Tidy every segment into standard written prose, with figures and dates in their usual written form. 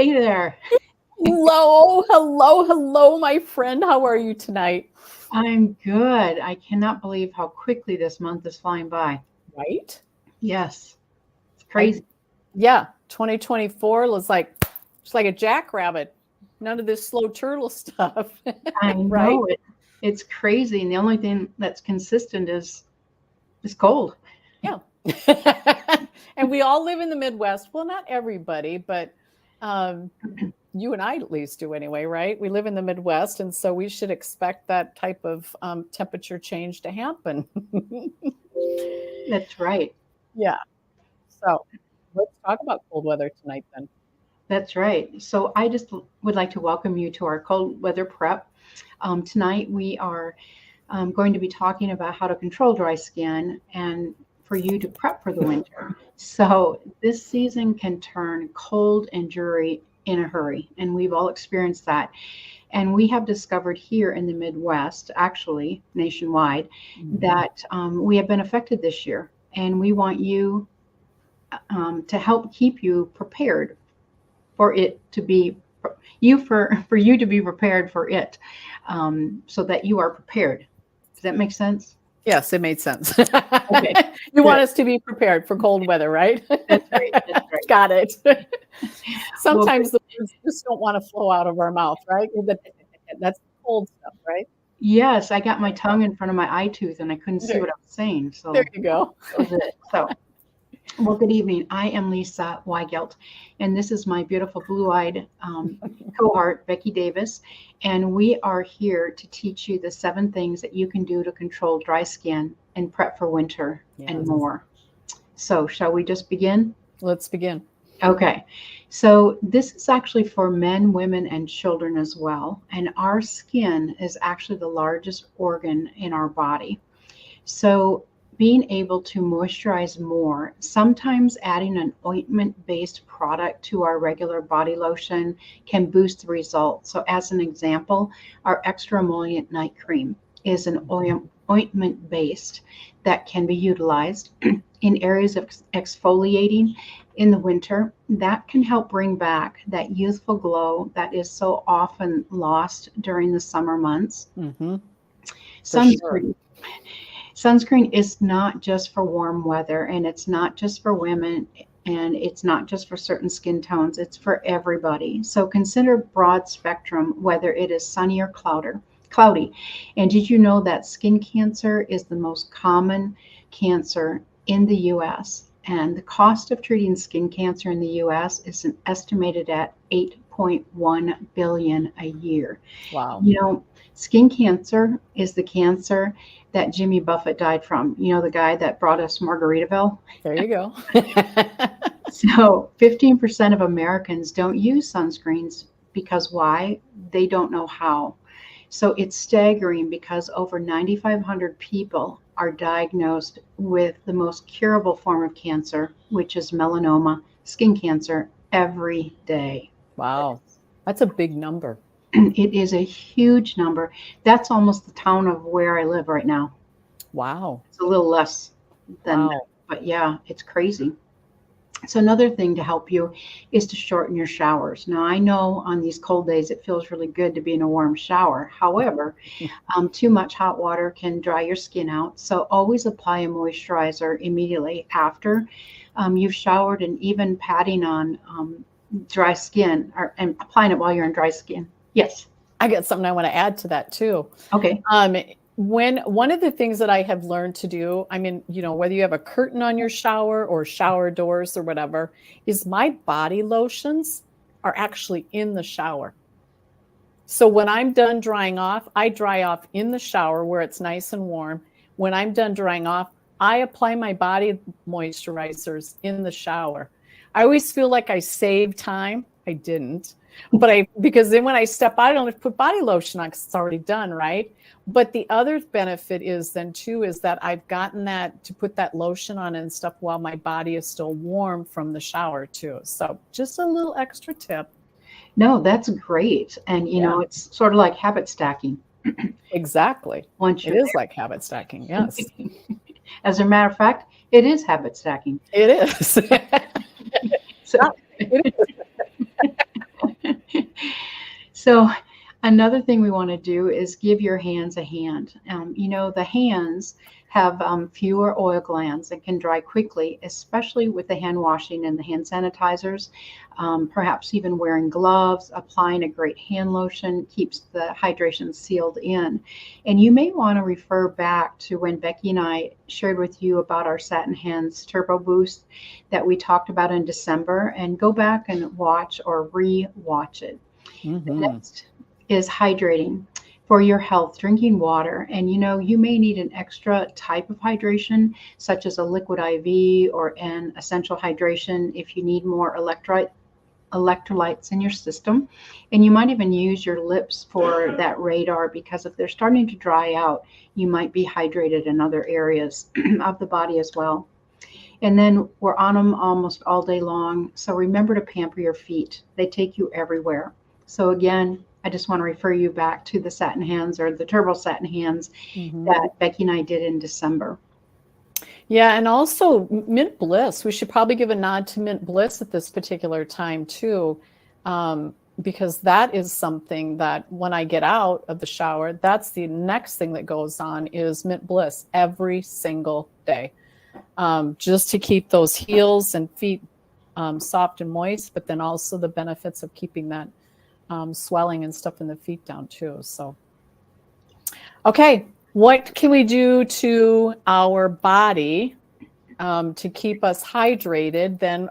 Hey there. Hello, my friend. How are you tonight? I'm good. I cannot believe how quickly this month is flying by. Right? Yes, it's I crazy. yeah, 2024 was like it's like a jackrabbit. None of this slow turtle stuff, I right? know it. It's crazy, and the only thing that's consistent is cold. Yeah. And we all live in the Midwest. Well, not everybody, but um, you and I at least do anyway, right? We live in the Midwest, and so we should expect that type of temperature change to happen. That's right. Yeah. So let's talk about cold weather tonight then. That's right. So I just would like to welcome you to our cold weather prep. Tonight we are going to be talking about how to control dry skin and for you to prep for the winter. So this season can turn cold and dreary in a hurry, and we've all experienced that. And we have discovered here in the Midwest, actually nationwide, Mhm. that we have been affected this year. And we want you to help keep you prepared for it to be for you to be prepared for it, so that you are prepared. Does that make sense? Yes, it made sense. Okay, You good. want us to be prepared for cold weather, right? That's right. That's right. Got it. Well, Sometimes the words just don't want to flow out of our mouth, right? That's cold stuff, right? yes, I got my tongue in front of my eye tooth and I couldn't see There, what I was saying. there So you go. that was it. So, well, good evening. I am Lisa Weigelt, and this is my beautiful blue-eyed cohort, Becky Davis, and we are here to teach you the 7 things that you can do to control dry skin and prep for winter and Yes. more. So, shall we just begin? Let's begin. Okay, so this is actually for men, women, and children as well. And our skin is actually the largest organ in our body. So, being able to moisturize more, sometimes adding an ointment based product to our regular body lotion can boost the results. So, as an example, our extra emollient night cream is an ointment based that can be utilized in areas of exfoliating in the winter. That can help bring back that youthful glow that is so often lost during the summer months. Hmm. For sure. Sunscreen. Sunscreen is not just for warm weather, and it's not just for women, and it's not just for certain skin tones. It's for everybody. So consider broad spectrum, whether it is sunny or cloudy. And did you know that skin cancer is the most common cancer in the US? And the cost of treating skin cancer in the US is estimated at 8.1 billion a year. Wow. You know, skin cancer is the cancer that Jimmy Buffett died from. You know, the guy that brought us Margaritaville. There you go. So 15% of Americans don't use sunscreens because why? They don't know how. So it's staggering because over 9,500 people are diagnosed with the most curable form of cancer, which is melanoma, skin cancer, every day. Wow. That's a big number. It is a huge number. That's almost the town of where I live right now. Wow. It's a little less than that, Wow. but yeah, it's crazy. So another thing to help you is to shorten your showers. Now I know on these cold days it feels really good to be in a warm shower. However, too much hot water can dry your skin out. So always apply a moisturizer immediately after you've showered, and even patting on dry skin and applying it while you're in dry skin. Yes. I got something I want to add to that too. Okay. When one of the things that I have learned to do, I mean, whether you have a curtain on your shower or shower doors or whatever, is my body lotions are actually in the shower. So when I'm done drying off, I dry off in the shower where it's nice and warm. When I'm done drying off, I apply my body moisturizers in the shower. I always feel like I saved time. I didn't. But because then when I step out, I don't have to put body lotion on because it's already done, right? But the other benefit is then too, is that I've gotten that to put that lotion on and stuff while my body is still warm from the shower too. So just a little extra tip. No, that's great. And Yeah, it's sort of like habit stacking. exactly. Once It you're is like habit stacking. Yes, there. As a matter of fact, it is habit stacking. it is. So Yeah, it is. So another thing we want to do is give your hands a hand. The hands have fewer oil glands and can dry quickly, especially with the hand washing and the hand sanitizers. Perhaps even wearing gloves, applying a great hand lotion keeps the hydration sealed in. And you may want to refer back to when Becky and I shared with you about our Satin Hands Turbo Boost that we talked about in December, and go back and watch or re-watch it. The next is hydrating for your health, drinking water. And you may need an extra type of hydration, such as a liquid IV or an essential hydration if you need more electrolytes in your system. And you might even use your lips for that radar, because if they're starting to dry out, you might be hydrated in other areas of the body as well. And then we're on them almost all day long. So remember to pamper your feet. They take you everywhere. So again, I just want to refer you back to the Satin Hands or the Turbo Satin Hands that Becky and I did in December. Yeah, and also Mint Bliss. We should probably give a nod to Mint Bliss at this particular time too, because that is something that when I get out of the shower, that's the next thing that goes on is Mint Bliss every single day, just to keep those heels and feet soft and moist, but then also the benefits of keeping that swelling and stuff in the feet down too. So, okay. What can we do to our body to keep us hydrated then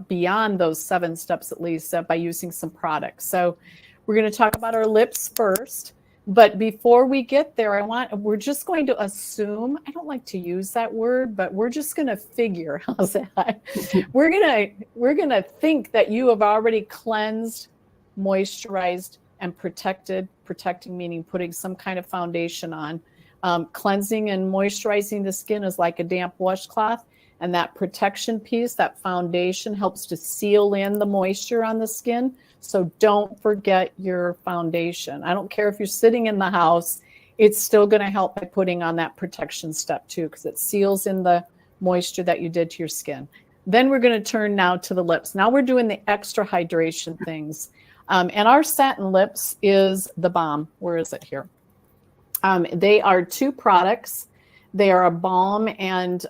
beyond those 7 steps at least by using some products? So we're going to talk about our lips first. But before we get there, we're just going to assume, I don't like to use that word, but we're just going to figure, how's that? We're going to think that you have already cleansed, moisturized, and protecting meaning putting some kind of foundation on. Cleansing and moisturizing the skin is like a damp washcloth, and that protection piece, that foundation, helps to seal in the moisture on the skin. So don't forget your foundation. I don't care if you're sitting in the house, it's still going to help by putting on that protection step too, because it seals in the moisture that you did to your skin. Then we're going to turn now to the lips. Now we're doing the extra hydration things. And our satin lips is the bomb. Where is it here? They are 2 products. They are a balm and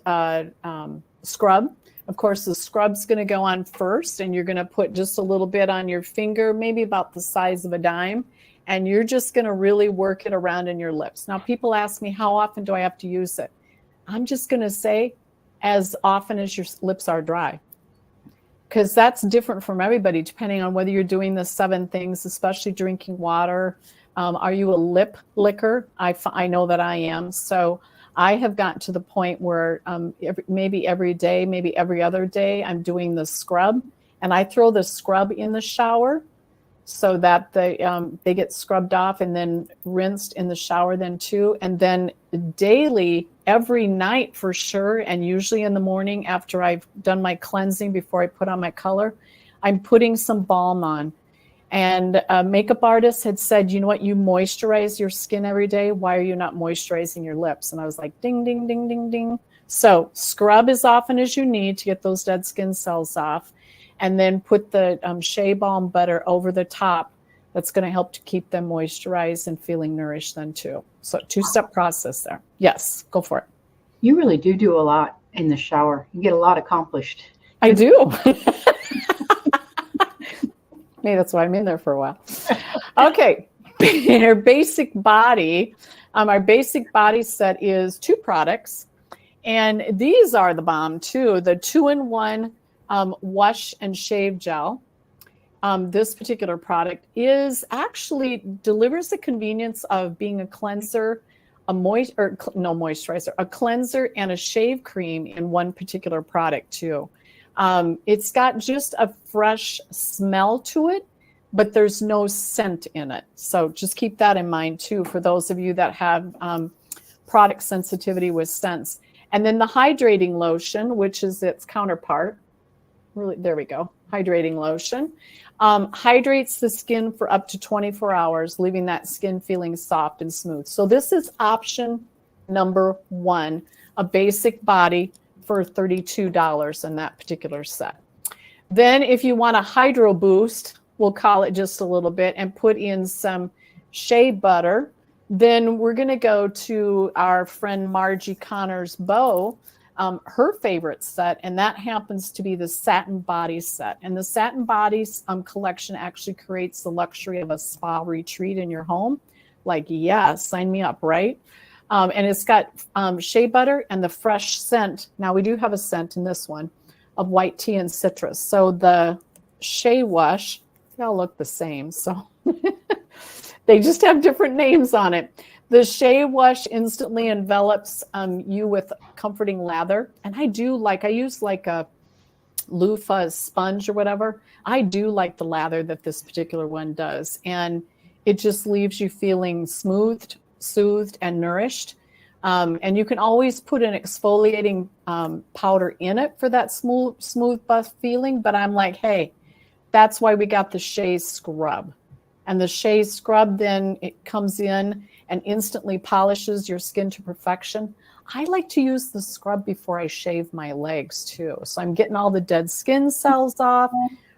scrub. Of course, the scrub's going to go on first, and you're going to put just a little bit on your finger, maybe about the size of a dime, and you're just going to really work it around in your lips. Now, people ask me, how often do I have to use it? I'm just going to say as often as your lips are dry, because that's different from everybody, depending on whether you're doing the 7 things, especially drinking water. Are you a lip licker? I know that I am. So I have gotten to the point where maybe every day, maybe every other day, I'm doing the scrub, and I throw the scrub in the shower so that they get scrubbed off and then rinsed in the shower then too. And then daily, every night for sure, and usually in the morning after I've done my cleansing before I put on my color, I'm putting some balm on. And a makeup artist had said, you know what, you moisturize your skin every day. Why are you not moisturizing your lips? And I was like, ding, ding, ding, ding, ding. So scrub as often as you need to get those dead skin cells off. And then put the Shea Balm butter over the top. That's going to help to keep them moisturized and feeling nourished then too. So 2-step process there. Yes, go for it. You really do a lot in the shower. You get a lot accomplished. I do. Maybe that's why I'm in there for a while. Okay. Our basic body set is 2 products. And these are the bomb too. The 2-in-1 wash and shave gel. This particular product delivers the convenience of being a cleanser, a cleanser and a shave cream in one particular product too. It's got just a fresh smell to it, but there's no scent in it. So just keep that in mind too, for those of you that have product sensitivity with scents. And then the hydrating lotion, which is its counterpart. Really, there we go. Hydrating lotion. Hydrates the skin for up to 24 hours, leaving that skin feeling soft and smooth. So this is option number 1, a basic body for $32 in that particular set. Then if you want a hydro boost, we'll call it just a little bit, and put in some shea butter. Then we're going to go to our friend Margie Connor's Bow, her favorite set, and that happens to be the Satin Body set. And the Satin Bodies collection actually creates the luxury of a spa retreat in your home. Like, yeah, sign me up, right? And it's got shea butter and the fresh scent. Now, we do have a scent in this one of white tea and citrus. So the Shea Wash, they all look the same. So they just have different names on it. The Shea Wash instantly envelops you with comforting lather. And I use like a loofah sponge or whatever. I do like the lather that this particular one does. And it just leaves you feeling smoothed, soothed, and nourished. And you can always put an exfoliating powder in it for that smooth buff feeling. But I'm like, hey, that's why we got the Shea Scrub. And the Shea Scrub, then it comes in and instantly polishes your skin to perfection. I like to use the scrub before I shave my legs too. So I'm getting all the dead skin cells off,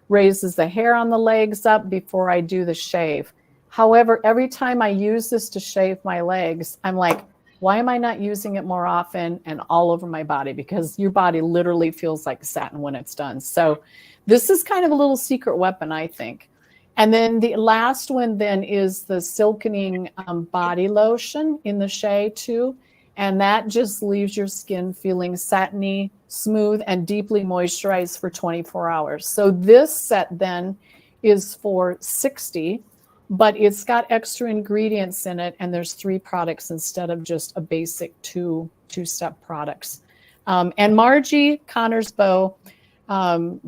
raises the hair on the legs up before I do the shave. However, every time I use this to shave my legs, I'm like, why am I not using it more often and all over my body? Because your body literally feels like satin when it's done. So this is kind of a little secret weapon, I think. And then the last one then is the Silkening body lotion in the Shea too. And that just leaves your skin feeling satiny, smooth, and deeply moisturized for 24 hours. So this set then is for $60, but it's got extra ingredients in it. And there's 3 products instead of just a basic two-step products. And Margie Connor's Bow,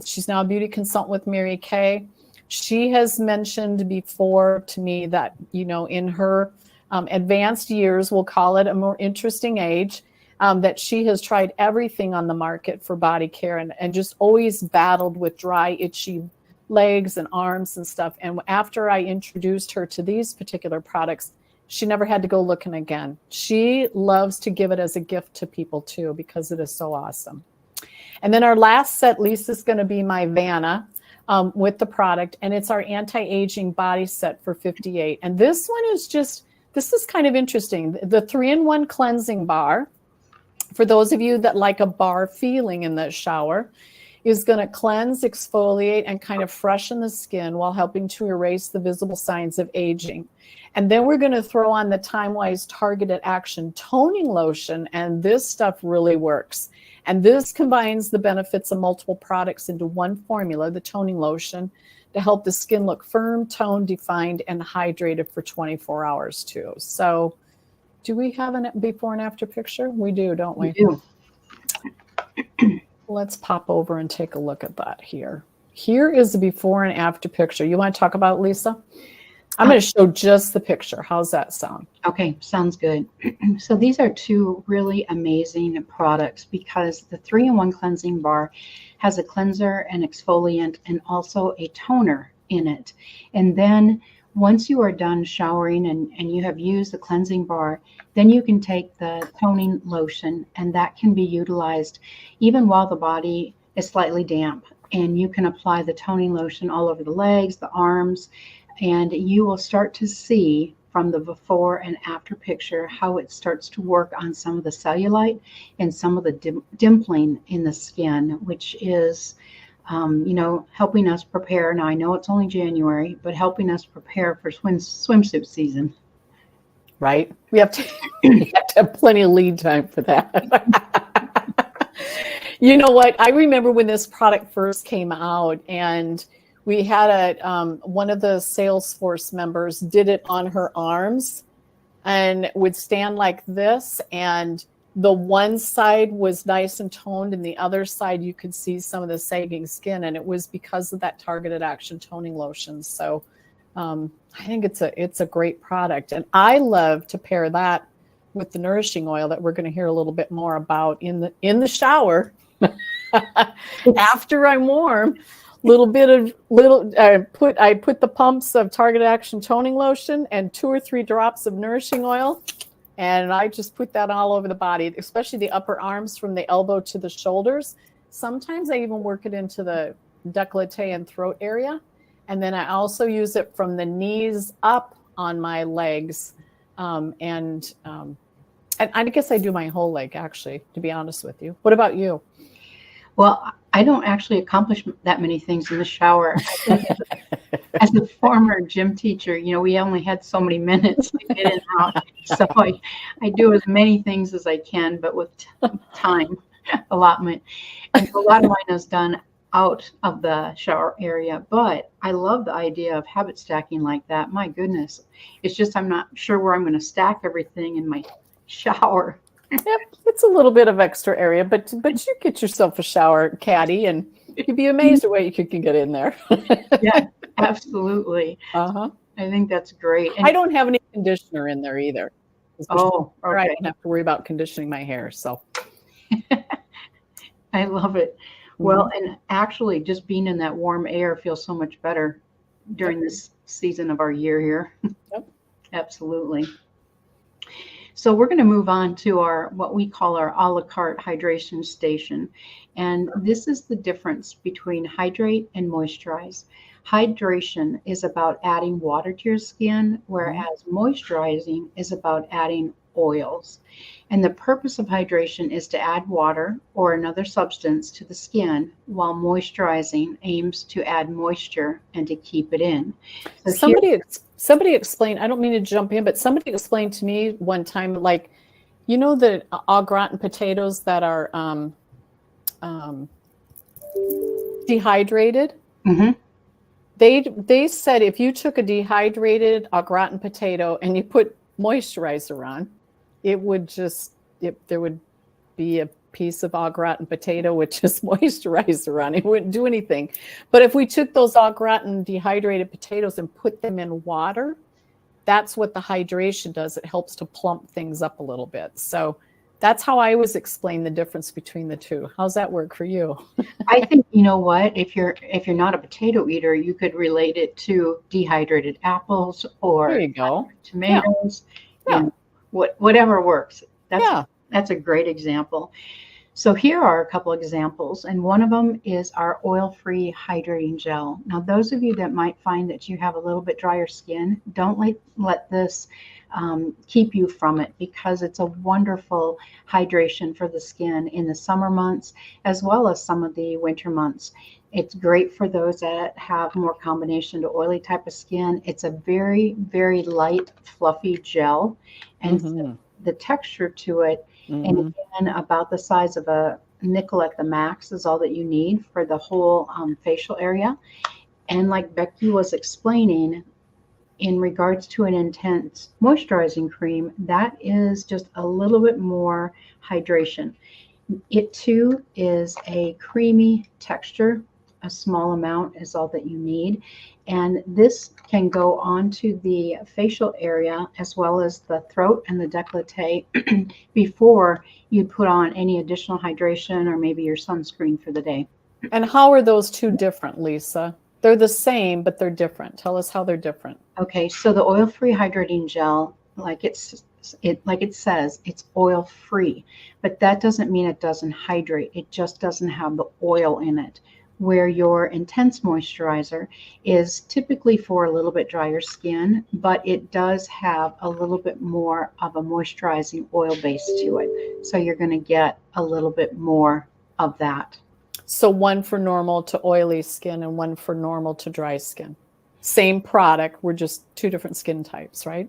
she's now a beauty consultant with Mary Kay. She has mentioned before to me that, in her advanced years, we'll call it a more interesting age, that she has tried everything on the market for body care and just always battled with dry, itchy legs and arms and stuff. And after I introduced her to these particular products, she never had to go looking again. She loves to give it as a gift to people too, because it is so awesome. And then our last set, Lisa, is going to be my Vanna. With the product, and it's our anti-aging body set for $58. And this one is this is kind of interesting. The 3-in-1 cleansing bar, for those of you that like a bar feeling in the shower, is going to cleanse, exfoliate, and kind of freshen the skin while helping to erase the visible signs of aging. And then we're going to throw on the Time-Wise Targeted Action Toning Lotion, and this stuff really works. And this combines the benefits of multiple products into one formula, the toning lotion, to help the skin look firm, toned, defined, and hydrated for 24 hours too. So do we have a before and after picture? We do, don't we? We do. Let's pop over and take a look at that here. Here is the before and after picture. You want to talk about it, Lisa? I'm going to show just the picture. How's that sound? Okay, sounds good. So these are 2 really amazing products because the 3-in-1 cleansing bar has a cleanser, an exfoliant, and also a toner in it. And then once you are done showering and you have used the cleansing bar, then you can take the toning lotion, and that can be utilized even while the body is slightly damp. And you can apply the toning lotion all over the legs, the arms, and you will start to see from the before and after picture how it starts to work on some of the cellulite and some of the dimpling in the skin, which is, helping us prepare. Now, I know it's only January, but helping us prepare for swimsuit season. Right? We have to have plenty of lead time for that. You know what? I remember when this product first came out, and we had one of the Salesforce members did it on her arms and would stand like this. And the one side was nice and toned, and the other side you could see some of the sagging skin. And it was because of that targeted action toning lotion. So I think it's a great product. And I love to pair that with the nourishing oil that we're going to hear a little bit more about in the shower after I'm warm. I put the pumps of Targeted Action Toning Lotion and 2 or 3 drops of nourishing oil, and I just put that all over the body, especially the upper arms from the elbow to the shoulders. Sometimes I even work it into the décolleté and throat area, And then I also use it from the knees up on my legs. And I guess I do my whole leg, actually, to be honest with you. What about you? Well, I don't actually accomplish that many things in the shower. I think as a former gym teacher, we only had so many minutes to get in and out. So I do as many things as I can, but with time allotment. And so a lot of mine is done out of the shower area. But I love the idea of habit stacking like that. My goodness. It's just I'm not sure where I'm going to stack everything in my shower. Yep, it's a little bit of extra area, but you get yourself a shower caddy, and you'd be amazed at what you can get in there. Yeah, absolutely. Uh-huh. I think that's great. And I don't have any conditioner in there either. Oh, okay. I don't have to worry about conditioning my hair. So I love it. Well, and actually just being in that warm air feels so much better during this season of our year here. Yep. Absolutely. So we're going to move on to what we call our a la carte hydration station. And this is the difference between hydrate and moisturize. Hydration is about adding water to your skin, whereas moisturizing is about adding oils. And the purpose of hydration is to add water or another substance to the skin, while moisturizing aims to add moisture and to keep it in. So somebody explained, I don't mean to jump in, but somebody explained to me one time, like, the au gratin potatoes that are dehydrated. Mm-hmm. They said if you took a dehydrated au gratin potato and you put moisturizer on, there would be a piece of au gratin potato with just moisturizer on it. It wouldn't do anything. But if we took those au gratin dehydrated potatoes and put them in water, that's what the hydration does. It helps to plump things up a little bit. So that's how I always explain the difference between the two. How's that work for you? I think, you know what, if you're not a potato eater, you could relate it to dehydrated apples or there you go. Tomatoes. Yeah. Whatever works. That's a great example. So here are a couple examples, and one of them is our oil-free hydrating gel. Now, those of you that might find that you have a little bit drier skin, don't let this keep you from it, because it's a wonderful hydration for the skin in the summer months as well as some of the winter months. It's great for those that have more combination to oily type of skin. It's a very, very light, fluffy gel, and so the texture to it, and again, about the size of a nickel at the max is all that you need for the whole facial area. And like Becky was explaining, in regards to an intense moisturizing cream, that is just a little bit more hydration. It too is a creamy texture. A small amount is all that you need. And this can go onto the facial area as well as the throat and the décolleté before you put on any additional hydration or maybe your sunscreen for the day. And how are those two different, Lisa? They're the same, but they're different. Tell us how they're different. Okay, so the oil-free hydrating gel, like it says, it's oil-free, but that doesn't mean it doesn't hydrate. It just doesn't have the oil in it. Where your intense moisturizer is typically for a little bit drier skin, but it does have a little bit more of a moisturizing oil base to it. So you're going to get a little bit more of that. So one for normal to oily skin and one for normal to dry skin. Same product, we're just two different skin types, right?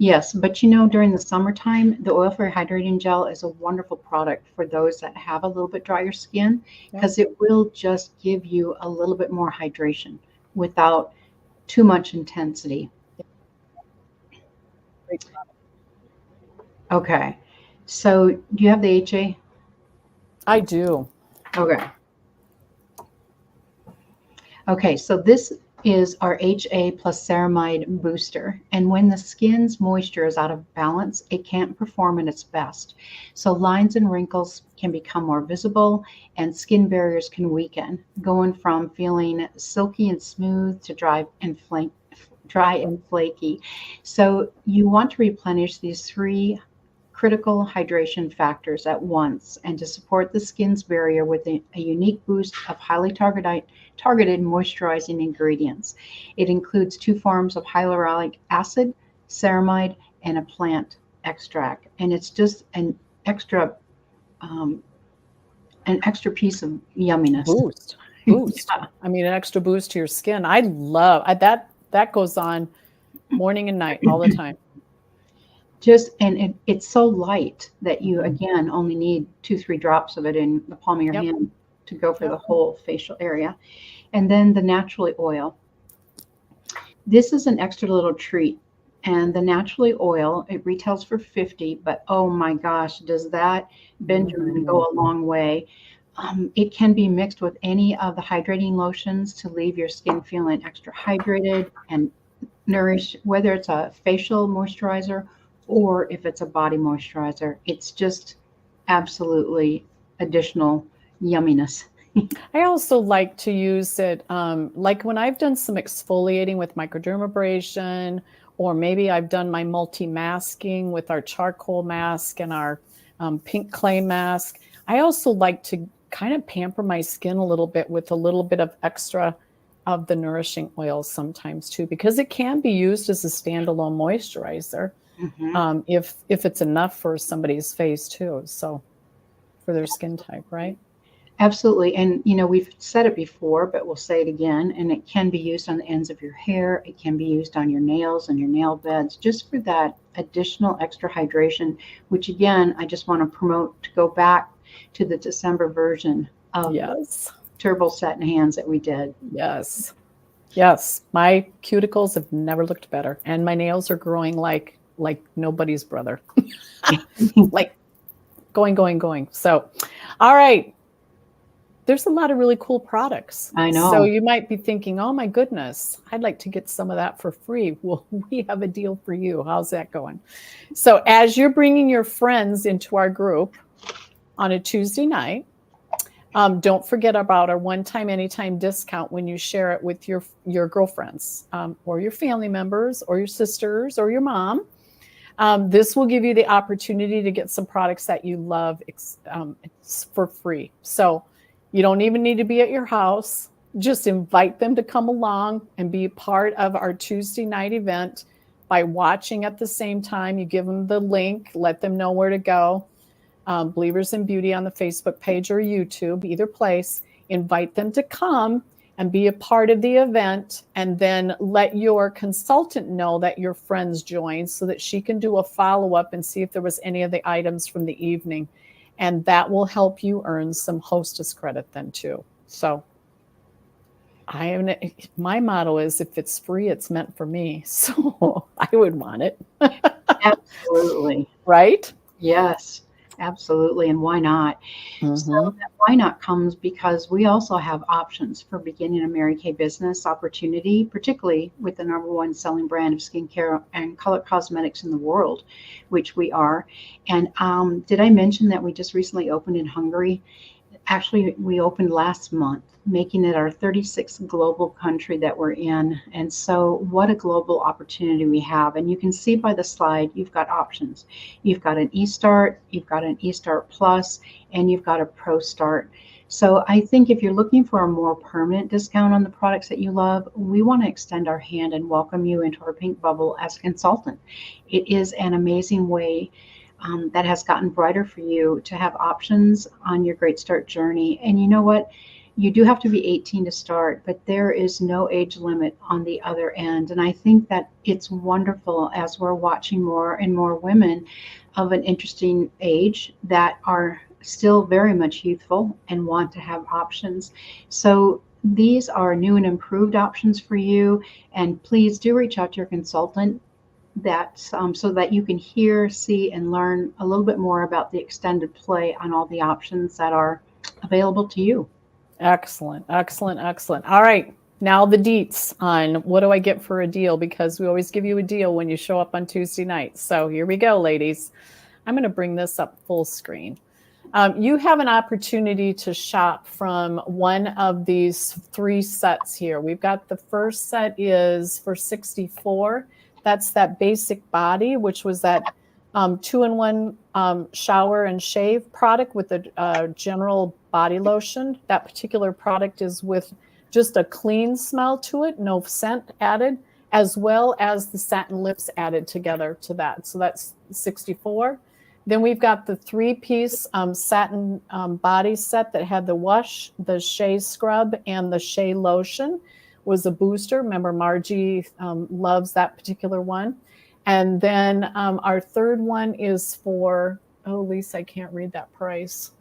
Yes, but during the summertime, the oil-free hydrating gel is a wonderful product for those that have a little bit drier skin, because it will just give you a little bit more hydration without too much intensity. Okay, so do you have the HA? I do. Okay, so this is our HA plus ceramide booster. And when the skin's moisture is out of balance, it can't perform at its best. So lines and wrinkles can become more visible and skin barriers can weaken, going from feeling silky and smooth to dry and flaky. So you want to replenish these three critical hydration factors at once and to support the skin's barrier with a unique boost of highly targeted moisturizing ingredients. It includes 2 forms of hyaluronic acid, ceramide, and a plant extract. And it's just extra um, an extra piece of yumminess. Boost. Yeah. I mean, an extra boost to your skin. I love that goes on morning and night all the time. It's so light that you again only need 2-3 drops of it in the palm of your hand to go for the whole facial area. And then the naturally oil. This is an extra little treat. And the naturally oil, it retails for $50, but oh my gosh, does that Benjamin go a long way? It can be mixed with any of the hydrating lotions to leave your skin feeling extra hydrated and nourished, whether it's a facial moisturizer or if it's a body moisturizer. It's just absolutely additional yumminess. I also like to use it, like when I've done some exfoliating with microdermabrasion, or maybe I've done my multi-masking with our charcoal mask and our pink clay mask. I also like to kind of pamper my skin a little bit with a little bit of extra of the nourishing oils sometimes too, because it can be used as a standalone moisturizer if it's enough for somebody's face too. So for their skin type, right? Absolutely. And, we've said it before, but we'll say it again. And it can be used on the ends of your hair. It can be used on your nails and your nail beds, just for that additional extra hydration, which again, I just want to promote to go back to the December version of Turbo Satin Hands that we did. Yes. My cuticles have never looked better. And my nails are growing like nobody's brother. Like going. So, all right. There's a lot of really cool products. I know. So you might be thinking, oh my goodness, I'd like to get some of that for free. Well, we have a deal for you. How's that going? So as you're bringing your friends into our group on a Tuesday night, don't forget about our one-time, anytime discount when you share it with your girlfriends or your family members or your sisters or your mom. This will give you the opportunity to get some products that you love for free. So you don't even need to be at your house. Just invite them to come along and be part of our Tuesday night event by watching at the same time. You give them the link, let them know where to go. Believers in Beauty on the Facebook page or YouTube, either place. Invite them to come and be a part of the event, and then let your consultant know that your friends joined so that she can do a follow-up and see if there was any of the items from the evening. And that will help you earn some hostess credit then too. So my motto is, if it's free, it's meant for me. So I would want it. Absolutely. Right? Yes, absolutely. And why not? So that why not comes because we also have options for beginning a Mary Kay business opportunity, particularly with the #1 selling brand of skincare and color cosmetics in the world, which we are. And did I mention that we just recently opened in Hungary? Actually, we opened last month, making it our 36th global country that we're in. And so what a global opportunity we have. And you can see by the slide, you've got options. You've got an eStart, you've got an eStart Plus, and you've got a Pro Start. So I think if you're looking for a more permanent discount on the products that you love, we want to extend our hand and welcome you into our pink bubble as a consultant. It is an amazing way that has gotten brighter for you to have options on your Great Start journey. And you know what? You do have to be 18 to start, but there is no age limit on the other end. And I think that it's wonderful as we're watching more and more women of an interesting age that are still very much youthful and want to have options. So these are new and improved options for you. And please do reach out to your consultant so that you can hear, see, and learn a little bit more about the extended play on all the options that are available to you. Excellent. All right. Now the deets on what do I get for a deal, because we always give you a deal when you show up on Tuesday night. So here we go, ladies. I'm going to bring this up full screen. You have an opportunity to shop from one of these 3 sets here. We've got the first set is for $64. That's that basic body, which was that 2-in-1 shower and shave product with a general body lotion. That particular product is with just a clean smell to it, no scent added, as well as the satin lips added together to that. So that's $64. Then we've got the 3-piece satin body set that had the wash, the shea scrub, and the shea lotion was a booster. Remember, Margie loves that particular one. And then our third one is for, oh, Lisa, I can't read that price.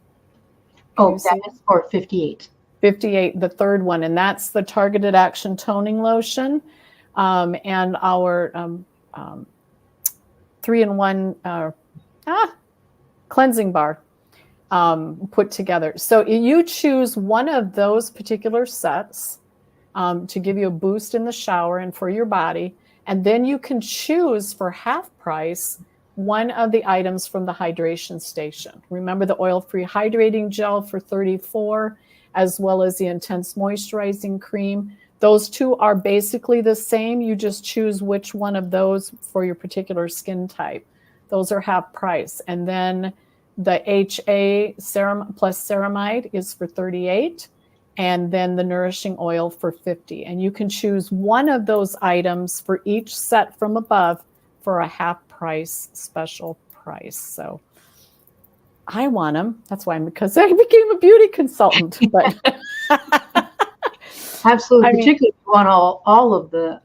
Oh, that is for $58. $58, the third one. And that's the Targeted Action Toning Lotion and our 3-in-1 cleansing bar put together. So you choose one of those particular sets to give you a boost in the shower and for your body. And then you can choose for half price one of the items from the hydration station. Remember the oil-free hydrating gel for $34, as well as the intense moisturizing cream. Those two are basically the same. You just choose which one of those for your particular skin type. Those are half price. And then the HA serum plus ceramide is for $38. And then the nourishing oil for $50. And you can choose one of those items for each set from above for a half price special price. So I want them. That's why because I became a beauty consultant. But absolutely, particularly if you want all of the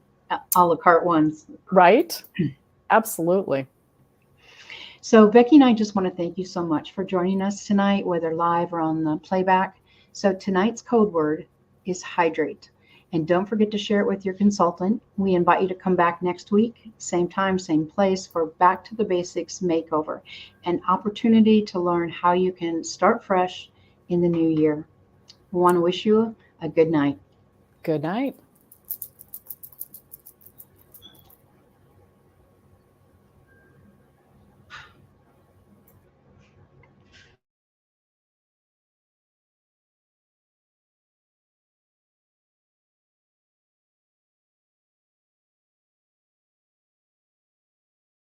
a la carte ones. Right? Absolutely. So Becky and I just want to thank you so much for joining us tonight, whether live or on the playback. So tonight's code word is hydrate. And don't forget to share it with your consultant. We invite you to come back next week, same time, same place, for Back to the Basics Makeover, an opportunity to learn how you can start fresh in the new year. We want to wish you a good night. Good night.